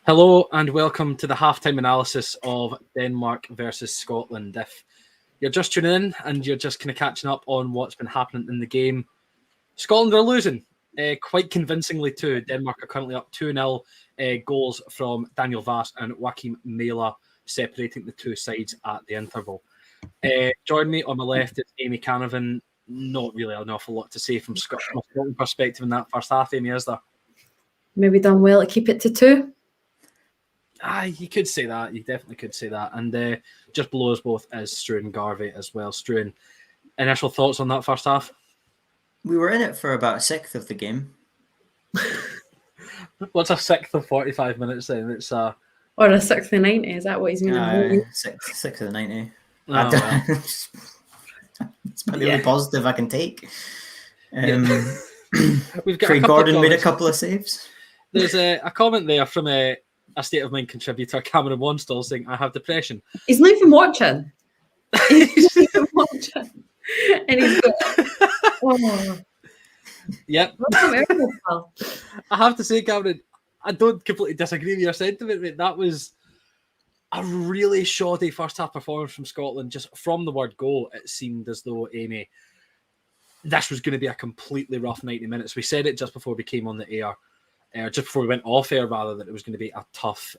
Hello and welcome to the halftime analysis of Denmark versus Scotland. If you're just tuning in and you're just kind of catching up on what's been happening in the game, Scotland are losing quite convincingly too. Denmark are currently up 2-0, goals from Daniel Vass and Joachim Mæhle separating the two sides at the interval. Join me on my left is Amy Canavan. Not really an awful lot to say from Scotland perspective in that first half, Amy, is there? Maybe done well to keep it to 2. You could say that. You definitely could say that. And just below us both is Struan Garvey as well. Struan, initial thoughts on that first half? We were in it for about a sixth of the game. What's a sixth of 45 minutes then? It's Or a sixth of 90, is that what he's meaning? Sixth of 90. Oh, well. It's about the only positive I can take. We've got Craig Gordon made a couple of saves. There's a comment there from a State of Mind contributor, Cameron Wanstall, saying, I have depression. He's not even watching. He's not even watching. And he's got... Oh. Yep. I have to say, Cameron, I don't completely disagree with your sentiment, mate. That was a really shoddy first half performance from Scotland. Just from the word go, it seemed as though, Amy, this was going to be a completely rough 90 minutes. We said it just before we came on the air. Just before we went off air, rather, that it was going to be a tough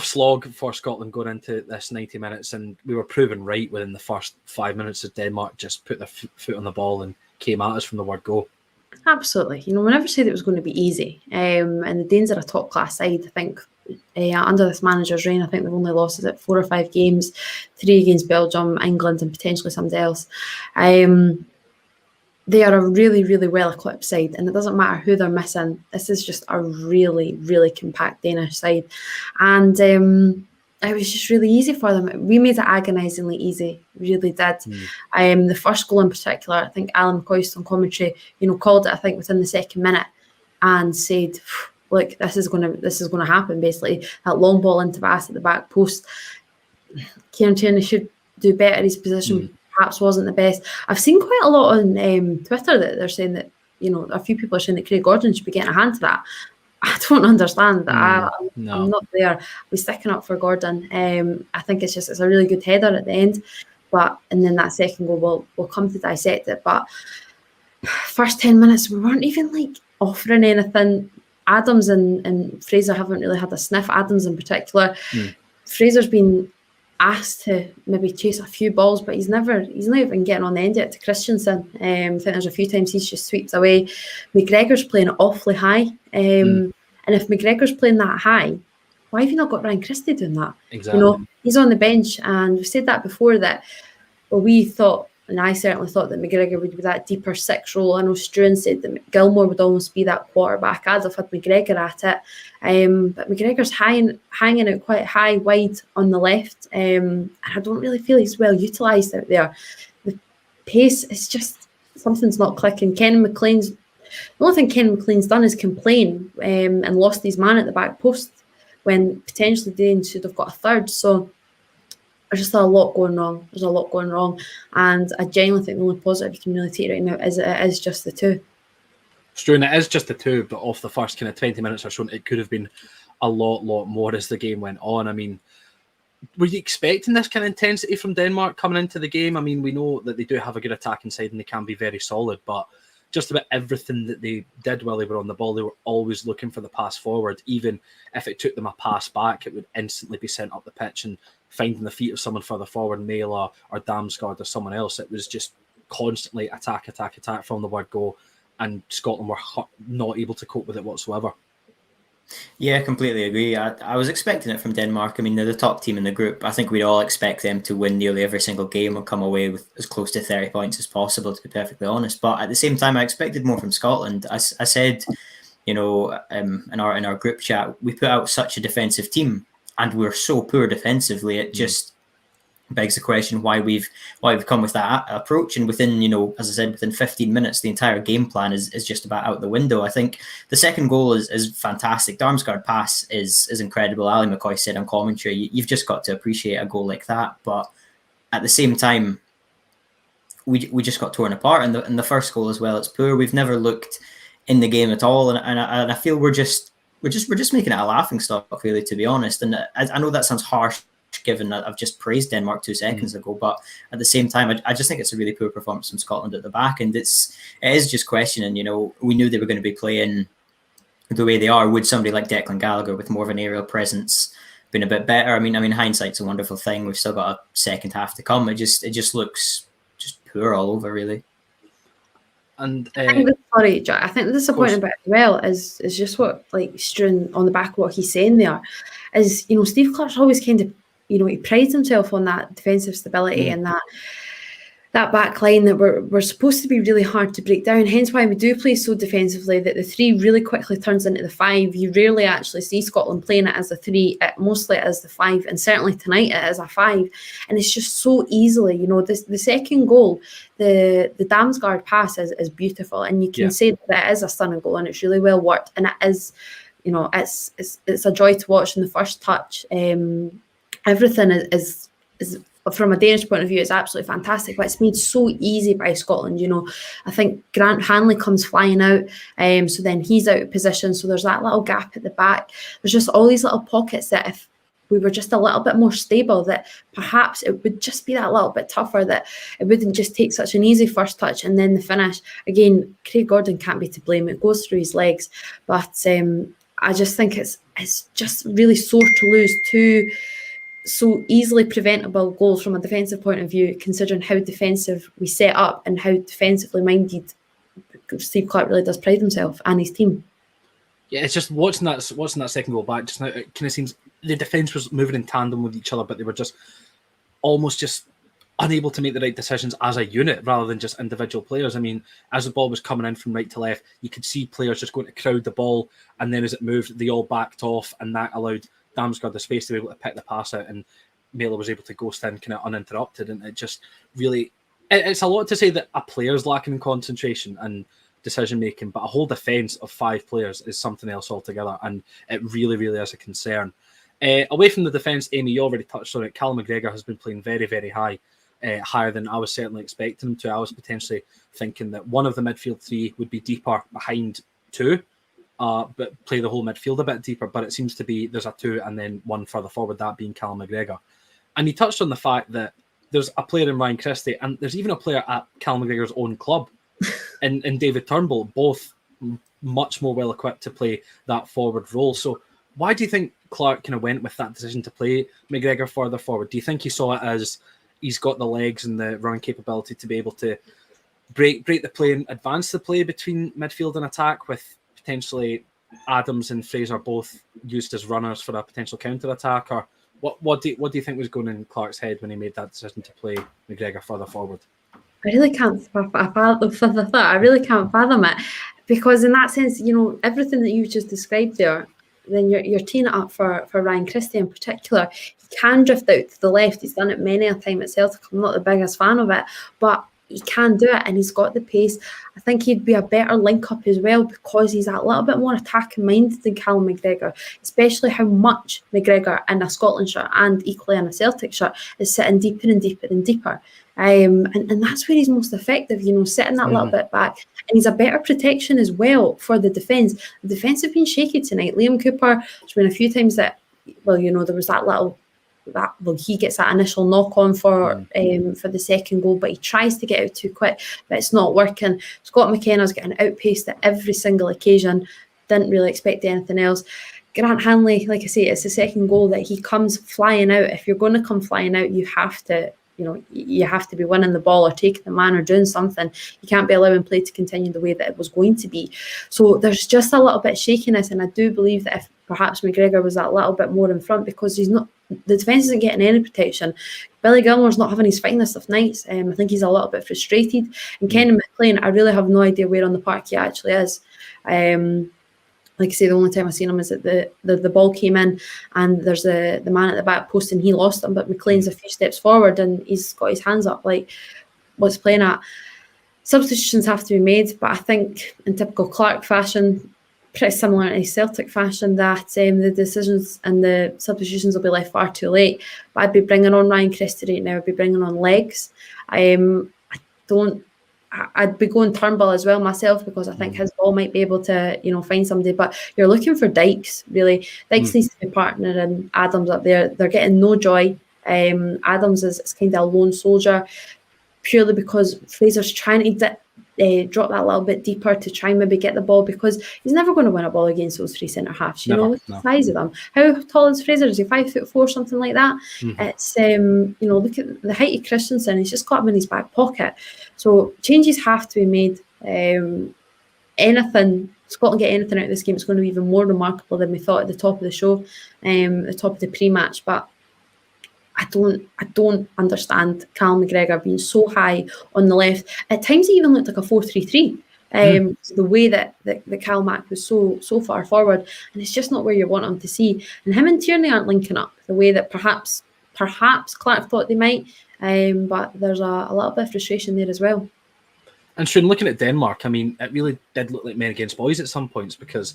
slog for Scotland going into this 90 minutes, and we were proven right within the first 5 minutes as Denmark just put their foot on the ball and came at us from the word go. Absolutely. We never said it was going to be easy. And the Danes are a top-class side. I think under this manager's reign, I think they've only lost 4 or 5 games, 3 against Belgium, England, and potentially somebody else. They are a really, really well-equipped side, and it doesn't matter who they're missing. This is just a really, really compact Danish side. And it was just really easy for them. We made it agonisingly easy, really did. The first goal in particular, I think Alan McCoist on commentary, called it, I think, within the second minute and said, look, this is going to happen, basically. That long ball into Vass at the back post. Kieran Tierney should do better. His position perhaps wasn't the best. I've seen quite a lot on Twitter that they're saying that, a few people are saying that Craig Gordon should be getting a hand to that. I don't understand that. I'm not there. We're sticking up for Gordon. I think it's a really good header at the end. And then that second goal, we'll come to dissect it. But first 10 minutes, we weren't even offering anything. Adams and Fraser haven't really had a sniff. Adams in particular. Fraser's been asked to maybe chase a few balls, but he's not even getting on the end of it to Christensen. I think there's a few times he's just sweeps away. McGregor's playing awfully high. And if McGregor's playing that high, why have you not got Ryan Christie doing that? Exactly. He's on the bench, and we've said that before that, we thought, and I certainly thought, that McGregor would be that deeper 6 role. I know Struan said that Gilmore would almost be that quarterback. I'd have had McGregor at it. But McGregor's hanging out quite high, wide on the left. And I don't really feel he's well utilised out there. The pace is just, something's not clicking. The only thing Ken McLean's done is complain and lost his man at the back post when potentially Dane should have got a third. So there's just a lot going wrong. And I genuinely think the only positive you can really take right now is it is just the 2. Struan, it is just the 2, but off the first kind of 20 minutes or so, it could have been a lot more as the game went on. I mean, were you expecting this kind of intensity from Denmark coming into the game? I mean, we know that they do have a good attacking side and they can be very solid, but just about everything that they did while they were on the ball, they were always looking for the pass forward. Even if it took them a pass back, it would instantly be sent up the pitch and finding the feet of someone further forward, Mæhle or Damsgaard or someone else. It was just constantly attack from the word go, and Scotland were not able to cope with it whatsoever. Yeah, completely agree. I was expecting it from Denmark. I mean, they're the top team in the group. I think we'd all expect them to win nearly every single game or come away with as close to 30 points as possible, to be perfectly honest. But at the same time, I expected more from Scotland. I said, in our group chat, we put out such a defensive team and we're so poor defensively. It just begs the question why we've come with that approach. And within, as I said, within 15 minutes, the entire game plan is just about out the window. I think the second goal is fantastic. Damsgaard pass is incredible. Ali McCoy said on commentary, you've just got to appreciate a goal like that. But at the same time, we just got torn apart. And the first goal as well, it's poor. We've never looked in the game at all. And I feel we're we're just making it a laughing stock, really, to be honest. And I know that sounds harsh, given that I've just praised Denmark 2 seconds ago, but at the same time, I just think it's a really poor performance from Scotland at the back, and it is just questioning. We knew they were going to be playing the way they are. Would somebody like Declan Gallagher with more of an aerial presence been a bit better? I mean, hindsight's a wonderful thing. We've still got a second half to come. It just looks just poor all over, really. And I think the disappointing bit as well is just what, like, strewn on the back of what he's saying there is, Steve Clarke's always kind of, he prides himself on that defensive stability and that back line that we're supposed to be really hard to break down. Hence why we do play so defensively, that the 3 really quickly turns into the 5. You rarely actually see Scotland playing it as a 3, mostly as the 5, and certainly tonight it is a 5. And it's just so easily, the second goal, the Damsgaard pass is beautiful, and you can say that it is a stunning goal and it's really well worked, and it is, it's a joy to watch in the first touch. Everything is from a Danish point of view, it's absolutely fantastic, but it's made so easy by Scotland. I think Grant Hanley comes flying out, so then he's out of position, so there's that little gap at the back. There's just all these little pockets that if we were just a little bit more stable, that perhaps it would just be that little bit tougher, that it wouldn't just take such an easy first touch and then the finish. Again, Craig Gordon can't be to blame, it goes through his legs, but I just think it's just really sore to lose 2 so easily preventable goals from a defensive point of view, considering how defensive we set up and how defensively minded Steve Clarke really does pride himself and his team. Yeah, it's just watching that second goal back just now, it kind of seems the defence was moving in tandem with each other, but they were just almost just unable to make the right decisions as a unit rather than just individual players. I mean, as the ball was coming in from right to left, you could see players just going to crowd the ball, and then as it moved, they all backed off, and that allowed Damsgaard the space to be able to pick the pass out, and Mailer was able to ghost in kind of uninterrupted. And it just really, it's a lot to say that a player's lacking in concentration and decision making, but a whole defence of 5 players is something else altogether, and it really, really is a concern. Away from the defence, Amy, you already touched on it. Callum McGregor has been playing very, very high, higher than I was certainly expecting him to. I was potentially thinking that one of the midfield 3 would be deeper behind 2. But play the whole midfield a bit deeper, but it seems to be there's a 2 and then 1 further forward, that being Callum McGregor. And he touched on the fact that there's a player in Ryan Christie, and there's even a player at Callum McGregor's own club in David Turnbull, both much more well equipped to play that forward role. So why do you think Clarke kind of went with that decision to play McGregor further forward? Do you think he saw it as he's got the legs and the run capability to be able to break the play and advance the play between midfield and attack, with potentially Adams and Fraser both used as runners for a potential counter-attack? Or what do you think was going in Clarke's head when he made that decision to play McGregor further forward? I really can't I really can't fathom it, because in that sense, everything that you've just described there, then you're teeing it up for Ryan Christie in particular. He can drift out to the left. He's done it many a time at Celtic. I'm not the biggest fan of it, but he can do it, and he's got the pace. I think he'd be a better link-up as well, because he's a little bit more attacking-minded than Callum McGregor, especially how much McGregor in a Scotland shirt and equally in a Celtic shirt is sitting deeper and deeper and deeper. And that's where he's most effective, sitting that little bit back. And he's a better protection as well for the defence. The defence have been shaky tonight. Liam Cooper, there's been a few times that, there was he gets that initial knock on for the second goal, but he tries to get out too quick, but it's not working. Scott McKenna's getting outpaced at every single occasion. Didn't really expect anything else. Grant Hanley, like I say, it's the second goal that he comes flying out. If you're going to come flying out, you have to be winning the ball or taking the man or doing something. You can't be allowing play to continue the way that it was going to be. So there's just a little bit of shakiness, and I do believe that if perhaps McGregor was that little bit more in front, because the defence isn't getting any protection. Billy Gilmore's not having his finest of nights. I think he's a little bit frustrated. And Kenny McLean, I really have no idea where on the park he actually is. Like I say, the only time I've seen him is that the ball came in and there's the man at the back post and he lost him, but McLean's a few steps forward and he's got his hands up like, what's playing at? Substitutions have to be made, but I think in typical Clarke fashion, pretty similar to Celtic fashion, that the decisions and the substitutions will be left far too late. But I'd be bringing on Ryan Christie right now. I'd be bringing on legs. I I'd be going Turnbull as well myself, because I think his ball might be able to, find somebody. But you're looking for Dykes, really. Dykes needs to be partnering Adams up there. They're getting no joy. Adams is kind of a lone soldier, purely because Fraser's trying to drop that little bit deeper to try and maybe get the ball, because he's never going to win a ball against those three centre halves. Look at the size of them. How tall is Fraser? Is he 5'4", something like that? It's look at the height of Christensen. He's just got him in his back pocket. So changes have to be made. Scotland get anything out of this game, it's going to be even more remarkable than we thought at the top of the show, the top of the pre-match. But I don't understand Callum McGregor being so high on the left. At times, he even looked like a 4-3-3. The way that Cal Mack was so far forward, and it's just not where you want him to see. And him and Tierney aren't linking up the way that perhaps Clark thought they might. But there's a little bit of frustration there as well. And Shane, looking at Denmark, I mean, it really did look like men against boys at some points, because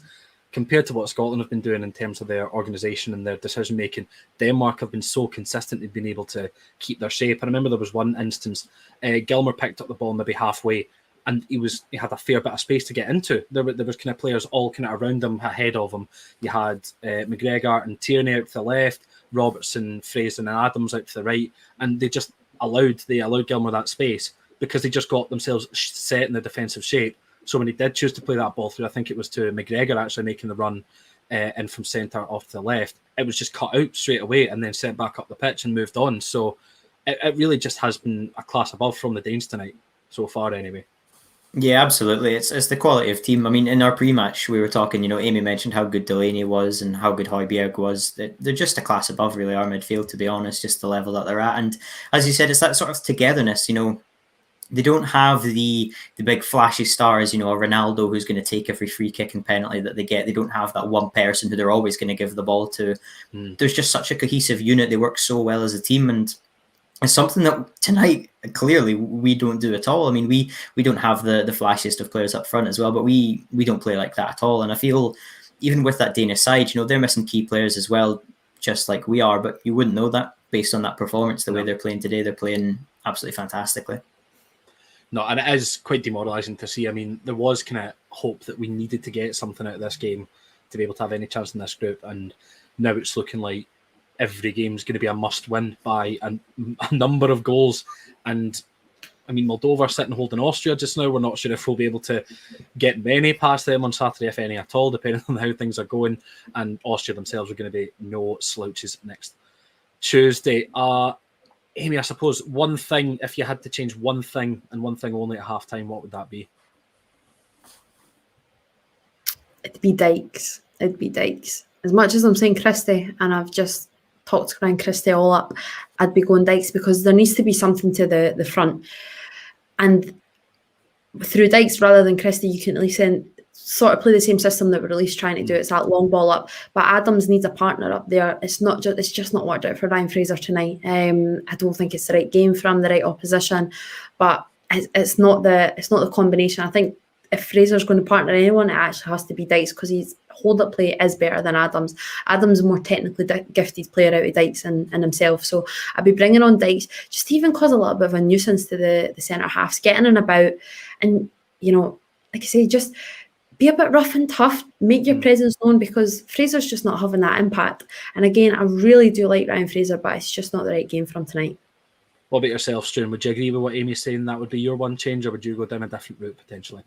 compared to what Scotland have been doing in terms of their organisation and their decision-making, Denmark have been so consistent. They've been able to keep their shape. I remember there was one instance, Gilmer picked up the ball maybe halfway, and he had a fair bit of space to get into. There was kind of players all kind of around him, ahead of him. You had McGregor and Tierney out to the left, Robertson, Fraser and Adams out to the right, and they allowed Gilmer that space because they just got themselves set in the defensive shape. So when he did choose to play that ball through, I think it was to McGregor actually making the run in from centre off to the left, it was just cut out straight away and then sent back up the pitch and moved on. So it really just has been a class above from the Danes tonight, so far anyway. Yeah, absolutely. It's the quality of team. I mean, in our pre-match, we were talking, Amy mentioned how good Delaney was and how good Højbjerg was. They're just a class above, really, our midfield, to be honest, just the level that they're at. And as you said, it's that sort of togetherness, They don't have the big flashy stars, a Ronaldo who's going to take every free kick and penalty that they get. They don't have that one person who they're always going to give the ball to. There's just such a cohesive unit. They work so well as a team, and it's something that tonight, clearly, we don't do at all. I mean, we don't have the flashiest of players up front as well, but we don't play like that at all. And I feel, even with that Danish side, they're missing key players as well, just like we are, but you wouldn't know that based on that performance, the way they're playing today. They're playing absolutely fantastically. No, and it is quite demoralising to see. I mean, there was kind of hope that we needed to get something out of this game to be able to have any chance in this group, and now it's looking like every game is going to be a must-win by a number of goals. And, I mean, Moldova are sitting holding Austria just now. We're not sure if we'll be able to get many past them on Saturday, if any at all, depending on how things are going. And Austria themselves are going to be no slouches next Tuesday. Amy, I suppose one thing, if you had to change one thing and one thing only at halftime, what would that be? It'd be Dykes. As much as I'm saying Christie, and I've just talked around Christie all up, I'd be going Dykes, because there needs to be something to the front. And through Dykes rather than Christie, you can at least sort of play the same system that we're at least trying to do. It's that long ball up, but Adams needs a partner up there. It's just not worked out for Ryan Fraser tonight. I don't think it's the right game for him, the right opposition, but it's not the combination. I think if Fraser's going to partner anyone, it actually has to be Dykes, because his hold-up play is better than Adams. Adams is a more technically gifted player out of Dykes and himself. So I'd be bringing on Dykes just to even cause a little bit of a nuisance to the centre halves, getting in about, and like I say, just be a bit rough and tough, make your presence known, because Fraser's just not having that impact. And again, I really do like Ryan Fraser, but it's just not the right game for him tonight. What about yourself, Stuart? Would you agree with what Amy's saying? That would be your one change, or would you go down a different route potentially?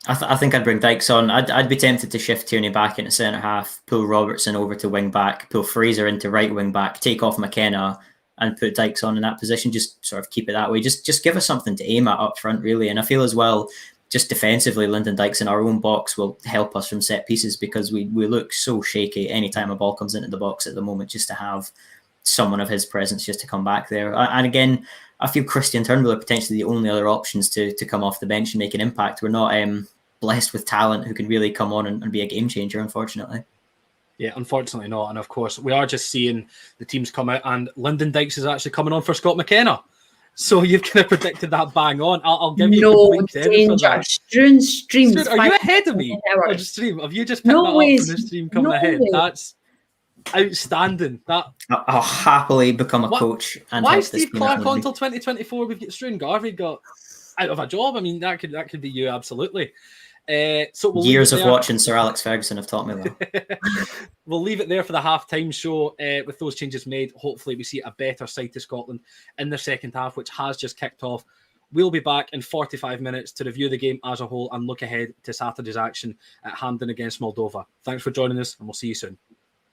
I think I'd bring Dykes on. I'd be tempted to shift Tierney back into centre half, pull Robertson over to wing back, pull Fraser into right wing back, take off McKenna, and put Dykes on in that position. Just sort of keep it that way. Just give us something to aim at up front, really. And I feel as well, just defensively, Lyndon Dykes in our own box will help us from set pieces, because we look so shaky anytime a ball comes into the box at the moment, just to have someone of his presence just to come back there. And again, I feel Christian Turnbull are potentially the only other options to come off the bench and make an impact. We're not blessed with talent who can really come on and be a game changer, unfortunately. Yeah, unfortunately not. And of course, we are just seeing the teams come out, and Lyndon Dykes is actually coming on for Scott McKenna. So you've kind of predicted that bang on. I'll give you complete credit for that. Strewn streams. Stuart, are you ahead of me on the stream? Have you just picked that up from the stream coming ahead? That's outstanding. I'll happily become a coach. And why Steve Clark on till 2024? We've got Struan Garvey got out of a job. I mean, that could be you, absolutely. So Years of watching Sir Alex Ferguson have taught me that. We'll leave it there for the half-time show. With those changes made, hopefully we see a better side to Scotland in the second half, which has just kicked off. We'll be back in 45 minutes to review the game as a whole and look ahead to Saturday's action at Hampden against Moldova. Thanks for joining us, and we'll see you soon.